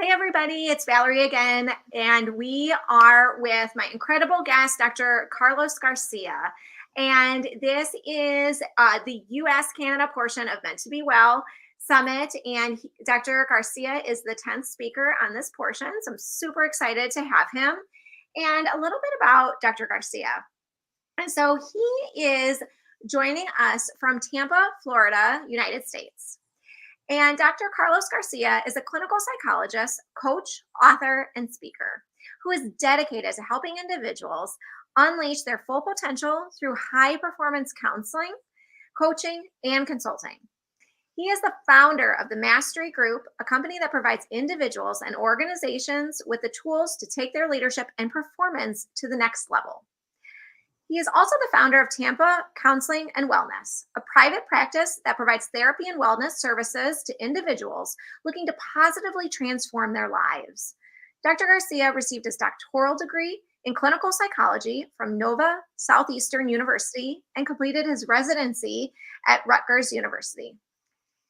Hey everybody, it's Valerie again, and we are with my incredible guest, Dr. Carlos Garcia. And this is the US-Canada portion of Meant to Be Well Summit, and Dr. Garcia is the 10th speaker on this portion, so I'm super excited to have him. And a little bit about Dr. Garcia. And so he is joining us from Tampa, Florida, United States. And Dr. Carlos Garcia is a clinical psychologist, coach, author, and speaker who is dedicated to helping individuals unleash their full potential through high performance counseling, coaching, and consulting. He is the founder of the Mastery Group, a company that provides individuals and organizations with the tools to take their leadership and performance to the next level. He is also the founder of Tampa Counseling and Wellness, a private practice that provides therapy and wellness services to individuals looking to positively transform their lives. Dr. Garcia received his doctoral degree in clinical psychology from Nova Southeastern University and completed his residency at Rutgers University.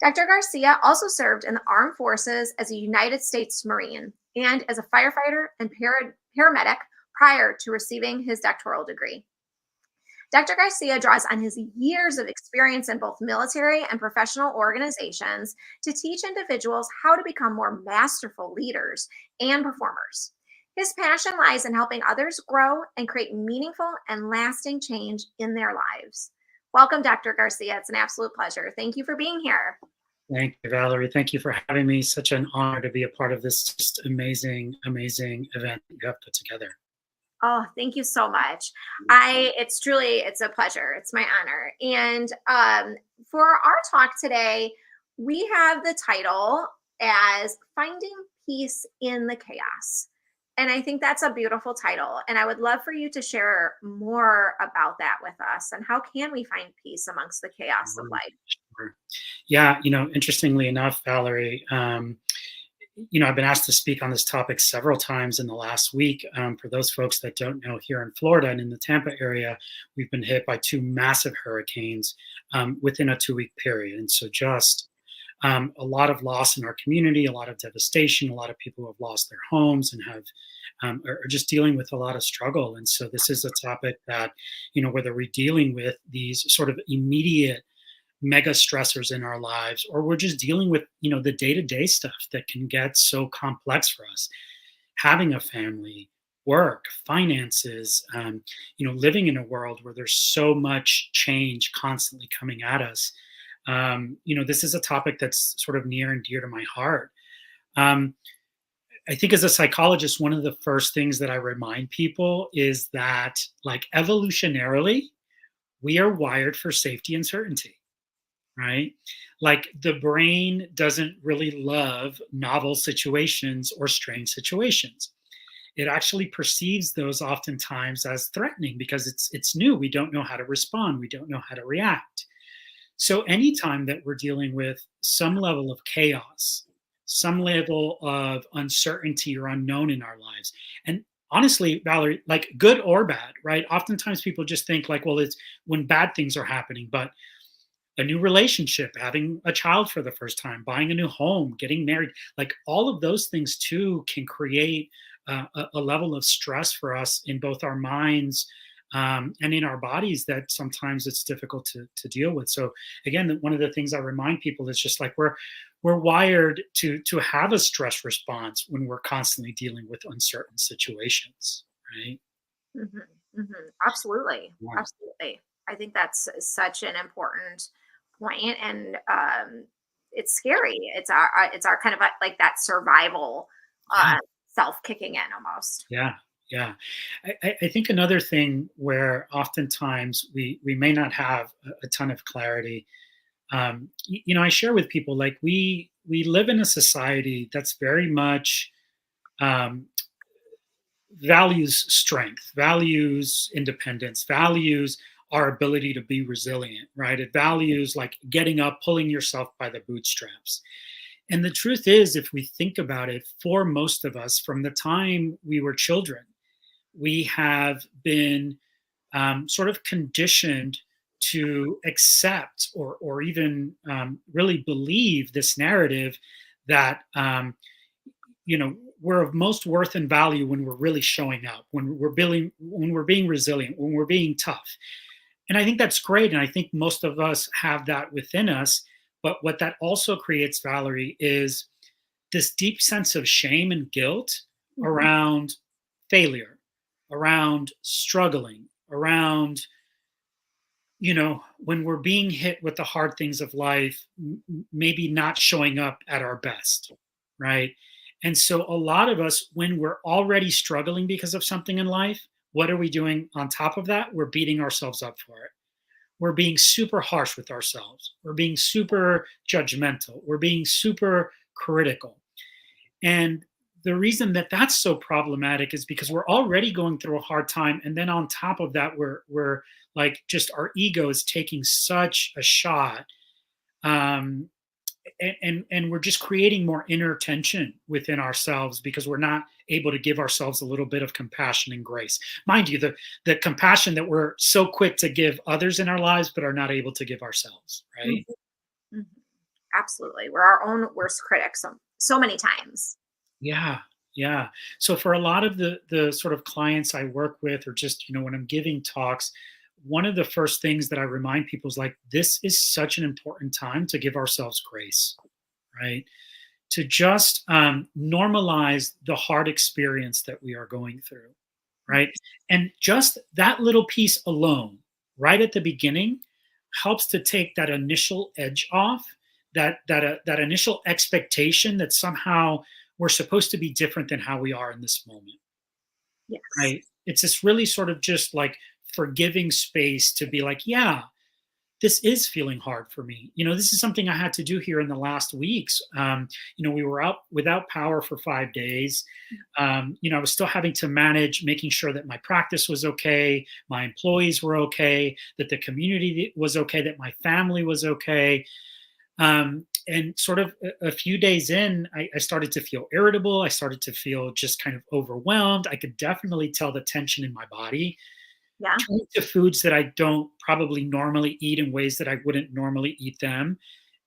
Dr. Garcia also served in the armed forces as a United States Marine and as a firefighter and paramedic prior to receiving his doctoral degree. Dr. Garcia draws on his years of experience in both military and professional organizations to teach individuals how to become more masterful leaders and performers. His passion lies in helping others grow and create meaningful and lasting change in their lives. Welcome, Dr. Garcia. It's an absolute pleasure. Thank you for being here. Thank you, Valerie. Thank you for having me. Such an honor to be a part of this just amazing event that you have put together. Oh, thank you so much. It's a pleasure. It's my honor. And for our talk today, we have the title as Finding Peace in the Chaos. And I think that's a beautiful title. And I would love for you to share more about that with us and how can we find peace amongst the chaos of life? Sure. Yeah, interestingly enough, Valerie, I've been asked to speak on this topic several times in the last week. For those folks that don't know, here in Florida and in the Tampa area, we've been hit by two massive hurricanes within a 2-week period. And so just a lot of loss in our community, a lot of devastation, a lot of people who have lost their homes and are just dealing with a lot of struggle. And so this is a topic that, whether we're dealing with these sort of immediate mega stressors in our lives, or we're just dealing with, the day-to-day stuff that can get so complex for us. Having a family, work, finances, living in a world where there's so much change constantly coming at us. This is a topic that's sort of near and dear to my heart. I think as a psychologist, one of the first things that I remind people is that, like, evolutionarily, we are wired for safety and certainty. Right? Like, the brain doesn't really love novel situations or strange situations. It actually perceives those oftentimes as threatening because it's new. We don't know how to respond. We don't know how to react. So anytime that we're dealing with some level of chaos, some level of uncertainty or unknown in our lives, and honestly, Valerie, like good or bad, right? Oftentimes people just think like, well, it's when bad things are happening, but a new relationship, having a child for the first time, buying a new home, getting married, like all of those things too can create a level of stress for us in both our minds and in our bodies that sometimes it's difficult to deal with. So again, one of the things I remind people is just like we're wired to have a stress response when we're constantly dealing with uncertain situations, right? Mm-hmm, mm-hmm. Absolutely, Yeah. absolutely. I think that's such an important point, and it's scary. It's our kind of like that survival Yeah. self kicking in almost. Yeah, yeah. I think another thing where oftentimes we may not have a ton of clarity. I share with people, like, we live in a society that's very much um, values strength, values independence, values our ability to be resilient, right? It values like getting up, pulling yourself by the bootstraps. And the truth is, if we think about it, for most of us, from the time we were children, we have been sort of conditioned to accept or even really believe this narrative that we're of most worth and value when we're really showing up, when we're being resilient, when we're being tough. And I think that's great. And I think most of us have that within us. But what that also creates, Valerie, is this deep sense of shame and guilt Mhm. around failure, around struggling, around, when we're being hit with the hard things of life, maybe not showing up at our best, right? And so a lot of us, when we're already struggling because of something in life, what are we doing on top of that? We're beating ourselves up for it. We're being super harsh with ourselves. We're being super judgmental. We're being super critical. And the reason that that's so problematic is because we're already going through a hard time, and then on top of that, we're like, just our ego is taking such a shot, um, and we're just creating more inner tension within ourselves because we're not able to give ourselves a little bit of compassion and grace. Mind you, the compassion that we're so quick to give others in our lives, but are not able to give ourselves, Mhm. right? Mhm. Absolutely. We're our own worst critics so many times. Yeah, yeah. So for a lot of the sort of clients I work with, or just when I'm giving talks, one of the first things that I remind people is like, this is such an important time to give ourselves grace, right? To just normalize the hard experience that we are going through, right? And just that little piece alone, right at the beginning, helps to take that initial edge off, that initial expectation that somehow we're supposed to be different than how we are in this moment, Yes. right? It's this really sort of just like forgiving space to be like, yeah, this is feeling hard for me. This is something I had to do here in the last weeks. We were out without power for 5 days. I was still having to manage making sure that my practice was okay, my employees were okay, that the community was okay, that my family was okay. And sort of a few days in, I started to feel irritable. I started to feel just kind of overwhelmed. I could definitely tell the tension in my body, Yeah. turning to foods that I don't probably normally eat in ways that I wouldn't normally eat them.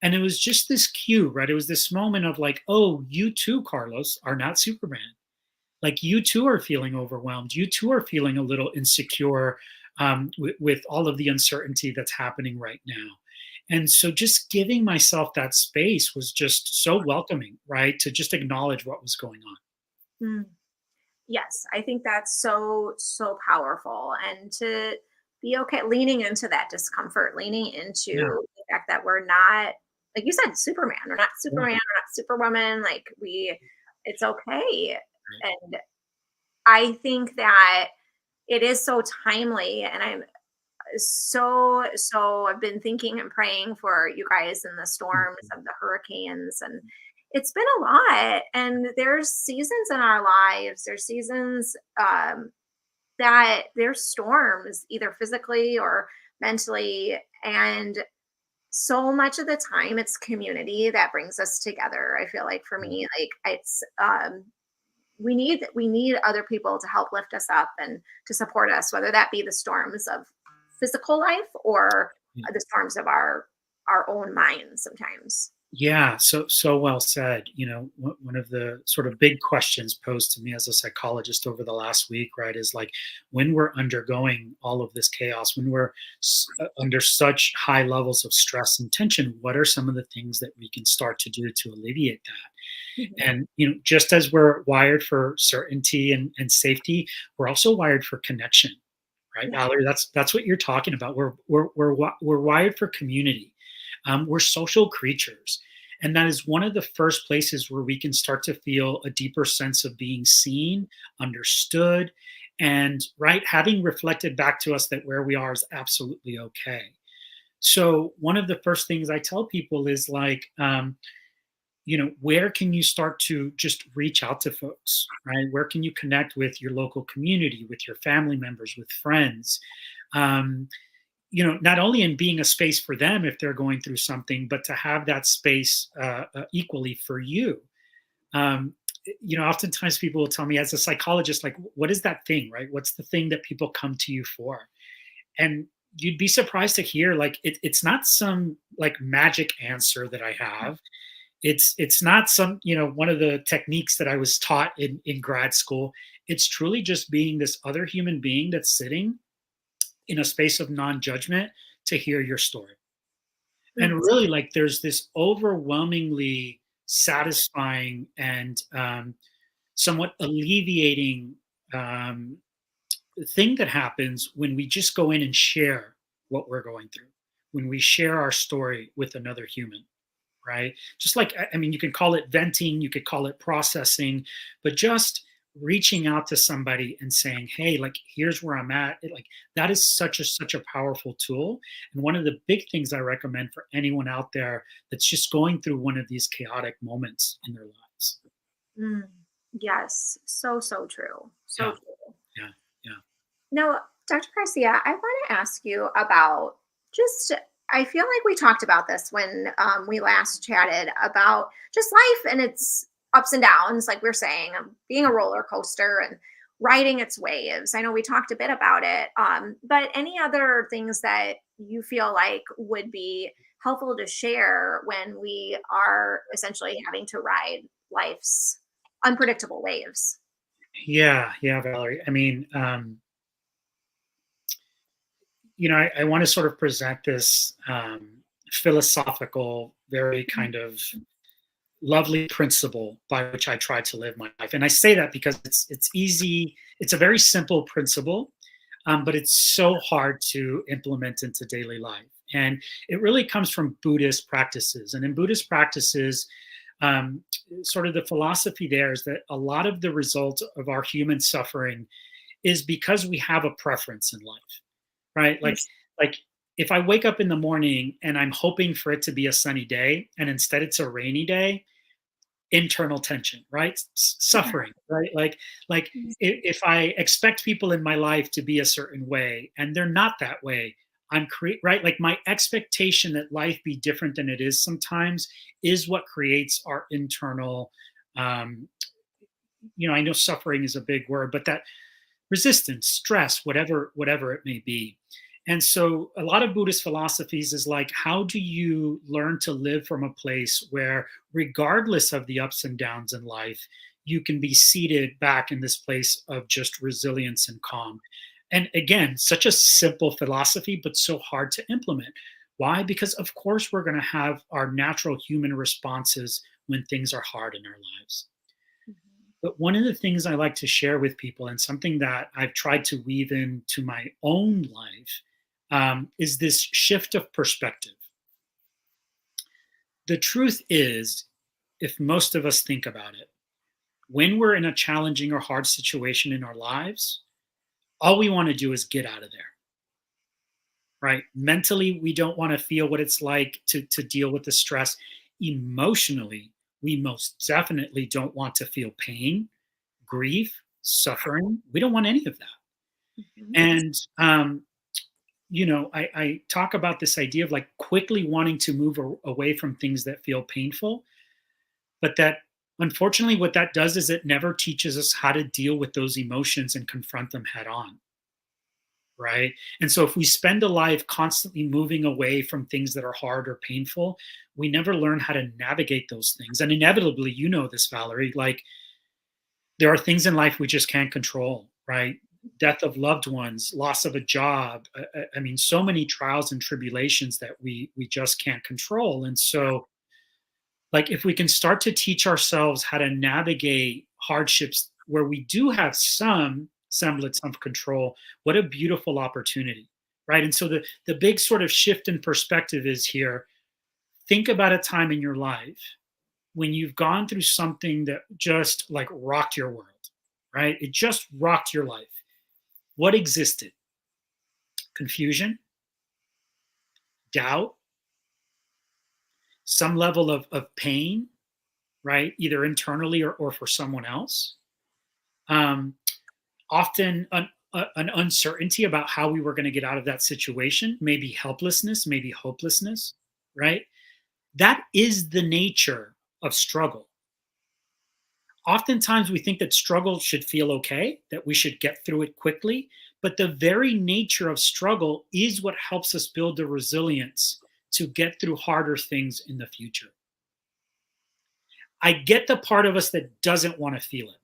And it was just this cue, right? It was this moment of like, oh, you too, Carlos, are not Superman. Like, you too are feeling overwhelmed. You too are feeling a little insecure, with all of the uncertainty that's happening right now. And so just giving myself that space was just so welcoming, right? To just acknowledge what was going on. Mm. Yes, I think that's so, so powerful. And to be okay, leaning into that discomfort, leaning Yeah. into the fact that we're not, like you said, Superman. We're not Yeah. Superman, we're not Superwoman. It's okay. Right. And I think that it is so timely. And I'm I've been thinking and praying for you guys in the storms Mhm. of the hurricanes, and it's been a lot. And there's seasons in our lives, there's seasons that there's storms either physically or mentally, and so much of the time it's community that brings us together. I feel like for Yeah. me, like it's we need other people to help lift us up and to support us, whether that be the storms of physical life or Yeah. the storms of our own minds sometimes. Yeah, so well said. One of the sort of big questions posed to me as a psychologist over the last week, right, is like, when we're undergoing all of this chaos, when we're under such high levels of stress and tension, what are some of the things that we can start to do to alleviate that? Mhm. And just as we're wired for certainty and safety, we're also wired for connection, right, Yeah. Valerie? That's what you're talking about. We're wired for community. We're social creatures. And that is one of the first places where we can start to feel a deeper sense of being seen, understood, and right, having reflected back to us that where we are is absolutely okay. So, one of the first things I tell people is like, where can you start to just reach out to folks, right? Where can you connect with your local community, with your family members, with friends? Um, not only in being a space for them if they're going through something, but to have that space equally for you. Um, Oftentimes people will tell me as a psychologist, like, what is that thing, right? What's the thing that people come to you for? And you'd be surprised to hear, like, it's not some like magic answer that I have. It's not some, one of the techniques that I was taught in grad school. It's truly just being this other human being that's sitting in a space of non-judgment to hear your story. And Mm. really, like, there's this overwhelmingly satisfying and somewhat alleviating um, thing that happens when we just go in and share what we're going through, when we share our story with another human, right? Just like, I mean, you can call it venting, you could call it processing, but just reaching out to somebody and saying, hey, like, here's where I'm at, like, that is such a powerful tool. And one of the big things I recommend for anyone out there that's just going through one of these chaotic moments in their lives. Mm. Yes, so, so true. So Yeah, true. yeah, yeah. Now, Dr. Garcia, I want to ask you about just, I feel like we talked about this when we last chatted about just life and its ups and downs, like we're saying, being a roller coaster and riding its waves. I know we talked a bit about it, but any other things that you feel like would be helpful to share when we are essentially having to ride life's unpredictable waves? Yeah, yeah, Valerie. I mean, I want to sort of present this philosophical, very kind of lovely principle by which I try to live my life. And I say that because it's easy. It's a very simple principle, but it's so hard to implement into daily life. And it really comes from Buddhist practices. And in Buddhist practices, um, sort of the philosophy there is that a lot of the result of our human suffering is because we have a preference in life, right? Yes. Like if I wake up in the morning and I'm hoping for it to be a sunny day and instead it's a rainy day, internal tension, right? Yeah. Suffering, right? Like if I expect people in my life to be a certain way and they're not that way, right. Like my expectation that life be different than it is sometimes is what creates our internal. Um, I know suffering is a big word, but that resistance, stress, whatever it may be. And so a lot of Buddhist philosophies is like, how do you learn to live from a place where, regardless of the ups and downs in life, you can be seated back in this place of just resilience and calm? And again, such a simple philosophy, but so hard to implement. Why? Because, of course, we're going to have our natural human responses when things are hard in our lives. Mhm. But one of the things I like to share with people, and something that I've tried to weave into my own life, is this shift of perspective. The truth is, if most of us think about it, when we're in a challenging or hard situation in our lives, all we want to do is get out of there, right? Mentally, we don't want to feel what it's like to deal with the stress. Emotionally, we most definitely don't want to feel pain, grief, suffering. We don't want any of that. Mhm. And I talk about this idea of like quickly wanting to move away from things that feel painful, but that unfortunately, what that does is it never teaches us how to deal with those emotions and confront them head on. Right. And so if we spend a life constantly moving away from things that are hard or painful, we never learn how to navigate those things. And inevitably, you know this, Valerie, like there are things in life we just can't control, right? Death of loved ones, loss of a job. I mean, so many trials and tribulations that we just can't control. And so, like, if we can start to teach ourselves how to navigate hardships where we do have some semblance of control, what a beautiful opportunity, right? And so the big sort of shift in perspective is here. Think about a time in your life when you've gone through something that just like rocked your world, right? It just rocked your life. What existed? Confusion, doubt, some level of pain, right? Either internally or for someone else. Um, Often an uncertainty about how we were going to get out of that situation, maybe helplessness, maybe hopelessness, right? That is the nature of struggle. Oftentimes we think that struggle should feel okay, that we should get through it quickly, but the very nature of struggle is what helps us build the resilience to get through harder things in the future. I get the part of us that doesn't want to feel it.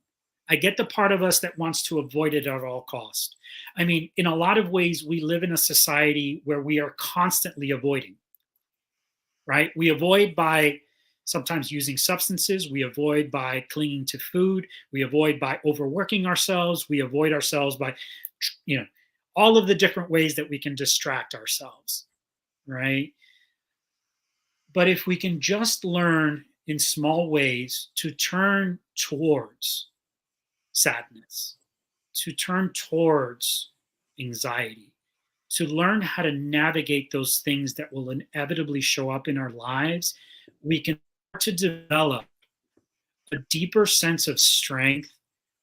I get the part of us that wants to avoid it at all cost. I mean, in a lot of ways, we live in a society where we are constantly avoiding, right? We avoid by sometimes using substances. We avoid by clinging to food. We avoid by overworking ourselves. We avoid ourselves by, you know, all of the different ways that we can distract ourselves, right? But if we can just learn in small ways to turn towards sadness, to turn towards anxiety, to learn how to navigate those things that will inevitably show up in our lives, we can start to develop a deeper sense of strength,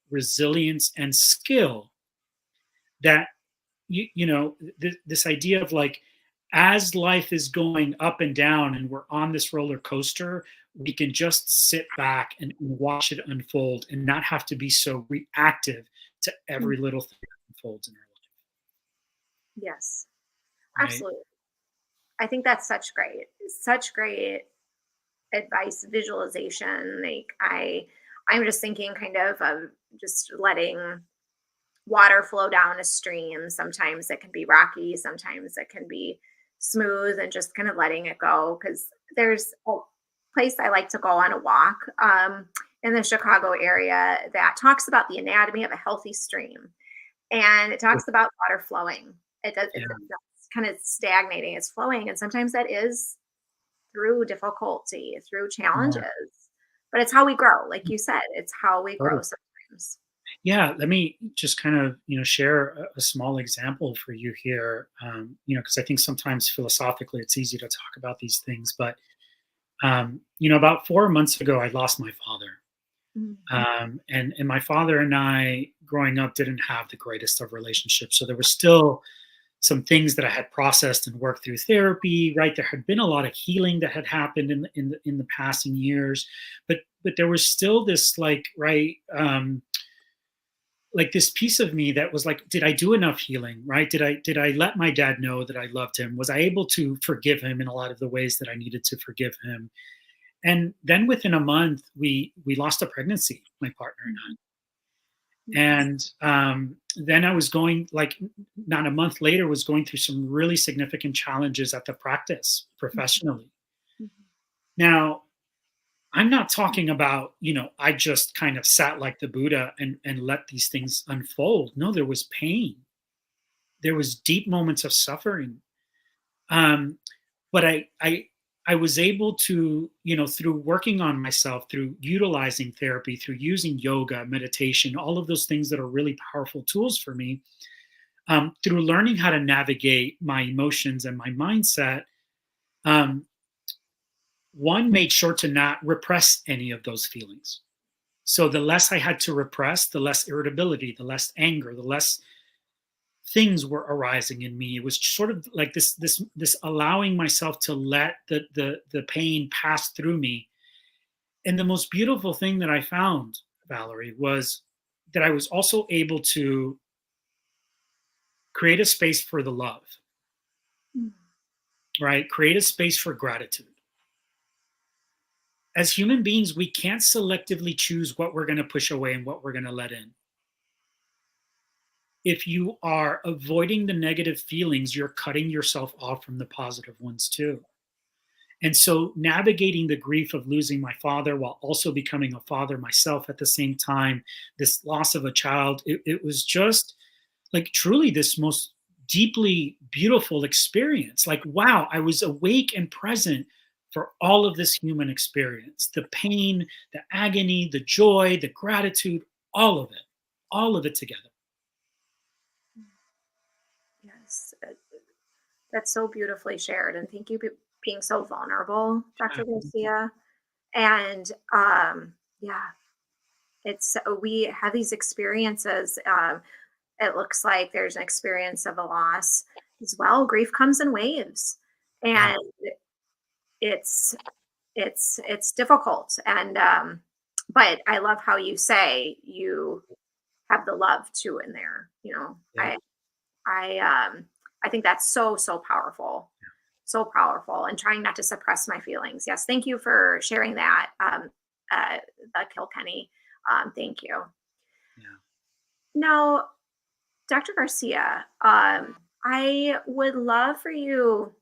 resilience, and skill that this idea of like, as life is going up and down and we're on this roller coaster, we can just sit back and watch it unfold and not have to be so reactive to every little thing that unfolds in our Yes, life, right? absolutely. I think that's such great advice, visualization. Like I'm just thinking kind of just letting water flow down a stream. Sometimes it can be rocky, sometimes it can be smooth, and just kind of letting it go. Because there's a place I like to go on a walk in the Chicago area that talks about the anatomy of a healthy stream. And it talks about water flowing. It's Yeah. kind of stagnating, it's flowing. And sometimes that is through difficulty, through Yeah. challenges. But it's how we grow. Like you said, it's how we grow Totally. sometimes. Yeah, let me just kind of share a small example for you here. Because I think sometimes philosophically it's easy to talk about these things, but about 4 months ago I lost my father, Mhm. and my father and I growing up didn't have the greatest of relationships, so there was still some things that I had processed and worked through therapy. Right, there had been a lot of healing that had happened in the passing years, but there was still this like this piece of me that was like, did I do enough healing? Right, did I let my dad know that I loved him? Was I able to forgive him in a lot of the ways that I needed to forgive him? And then within a month we lost a pregnancy, my partner and I. Mhm. Yes. And then I was going, like, not a month later, was going through some really significant challenges at the practice professionally. Mhm. Now, I'm not talking about, I just kind of sat like the Buddha and let these things unfold. No, there was pain. There was deep moments of suffering. Um, but I was able to, through working on myself, through utilizing therapy, through using yoga, meditation, all of those things that are really powerful tools for me, through learning how to navigate my emotions and my mindset, um, one made sure to not repress any of those feelings. So the less I had to repress, the less irritability, the less anger, the less things were arising in me. It was sort of like this allowing myself to let the pain pass through me. And the most beautiful thing that I found, Valerie, was that I was also able to create a space for the love, Mhm. right? Create a space for gratitude. As human beings, we can't selectively choose what we're going to push away and what we're going to let in. If you are avoiding the negative feelings, you're cutting yourself off from the positive ones too. And so, navigating the grief of losing my father while also becoming a father myself at the same time, this loss of a child, it was just like truly this most deeply beautiful experience. Like, wow, I was awake and present for all of this human experience, the pain, the agony, the joy, the gratitude, all of it together. Yes. That's so beautifully shared. And thank you for being so vulnerable, Yeah. Dr. Garcia. And yeah, it's we have these experiences. It looks like there's an experience of a loss as well. Grief comes in waves, Yeah. and it's it's difficult. And but I love how you say you have the love too in there. Yeah. I I think that's so powerful, so powerful, and trying not to suppress my feelings. Yes, thank you for sharing that. the Kilkenny. Thank you. Yeah. Now, Dr. Garcia, I would love for you,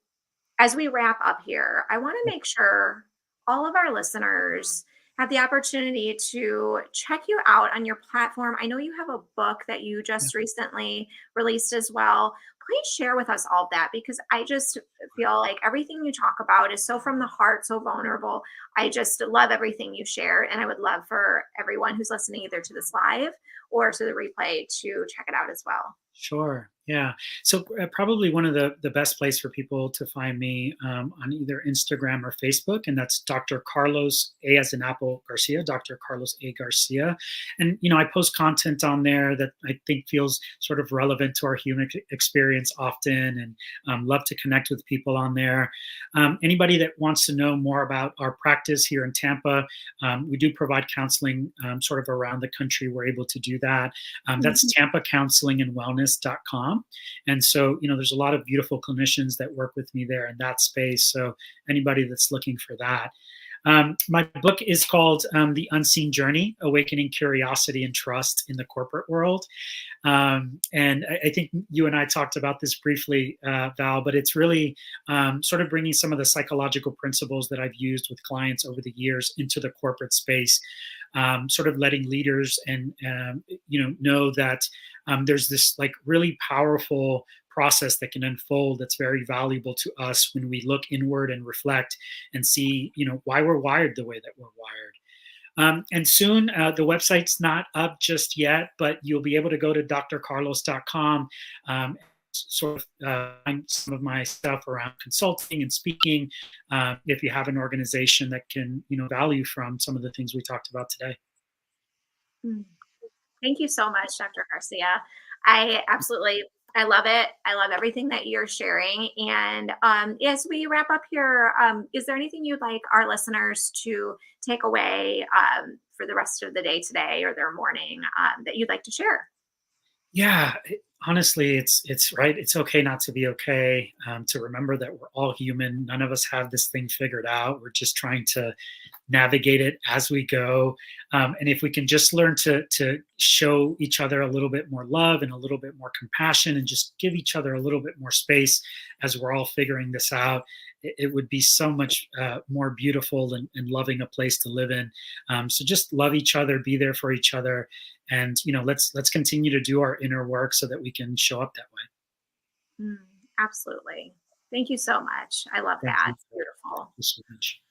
as we wrap up here, I want to make sure all of our listeners have the opportunity to check you out on your platform. I know you have a book that you Yeah. just recently released as well. Please share with us all that, because I just feel like everything you talk about is so from the heart, so vulnerable. I just love everything you share. And I would love for everyone who's listening either to this live or to the replay to check it out as well. Sure. Yeah. So probably one of the best place for people to find me on either Instagram or Facebook, and that's Dr. Carlos A as in Apple Garcia, Dr. Carlos A Garcia, and I post content on there that I think feels sort of relevant to our human experience often, and love to connect with people on there. Anybody that wants to know more about our practice here in Tampa, we do provide counseling sort of around the country. We're able to do that. That's tampacounselingandwellness.com. And so, there's a lot of beautiful clinicians that work with me there in that space. So anybody that's looking for that. My book is called The Unseen Journey, Awakening Curiosity and Trust in the Corporate World. And I think you and I talked about this briefly, Val, but it's really sort of bringing some of the psychological principles that I've used with clients over the years into the corporate space, sort of letting leaders and, know that there's this like really powerful process that can unfold that's very valuable to us when we look inward and reflect and see, why we're wired the way that we're wired. And soon, the website's not up just yet, but you'll be able to go to drcarlos.com, sort of find some of my stuff around consulting and speaking, if you have an organization that can, value from some of the things we talked about today. Mm. Thank you so much, Dr. Garcia. I love it. I love everything that you're sharing. And as we wrap up here, is there anything you'd like our listeners to take away for the rest of the day today or their morning that you'd like to share? Yeah, honestly, it's right. It's okay not to be okay. To remember that we're all human. None of us have this thing figured out. We're just trying to navigate it as we go. And if we can just learn to show each other a little bit more love and a little bit more compassion, and just give each other a little bit more space as we're all figuring this out, it would be so much more beautiful and loving a place to live in. So just love each other, be there for each other, and let's continue to do our inner work so that we can show up that way. Mm, absolutely. Thank you so much. I love Thank that. you. It's beautiful. Thank you so much.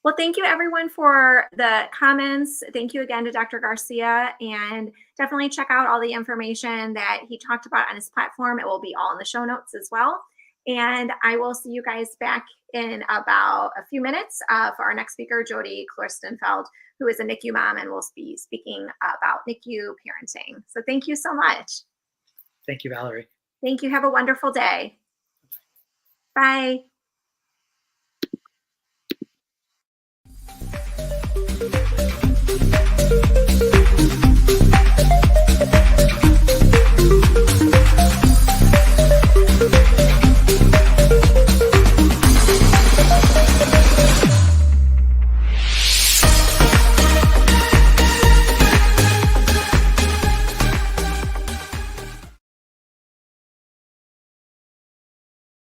Well, thank you everyone for the comments. Thank you again to Dr. Garcia, and definitely check out all the information that he talked about on his platform. It will be all in the show notes as well. And I will see you guys back in about a few minutes for our next speaker, Jody Klorstenfeld, who is a NICU mom and will be speaking about NICU parenting. So thank you so much. Thank you, Valerie. Thank you. Have a wonderful day. Bye.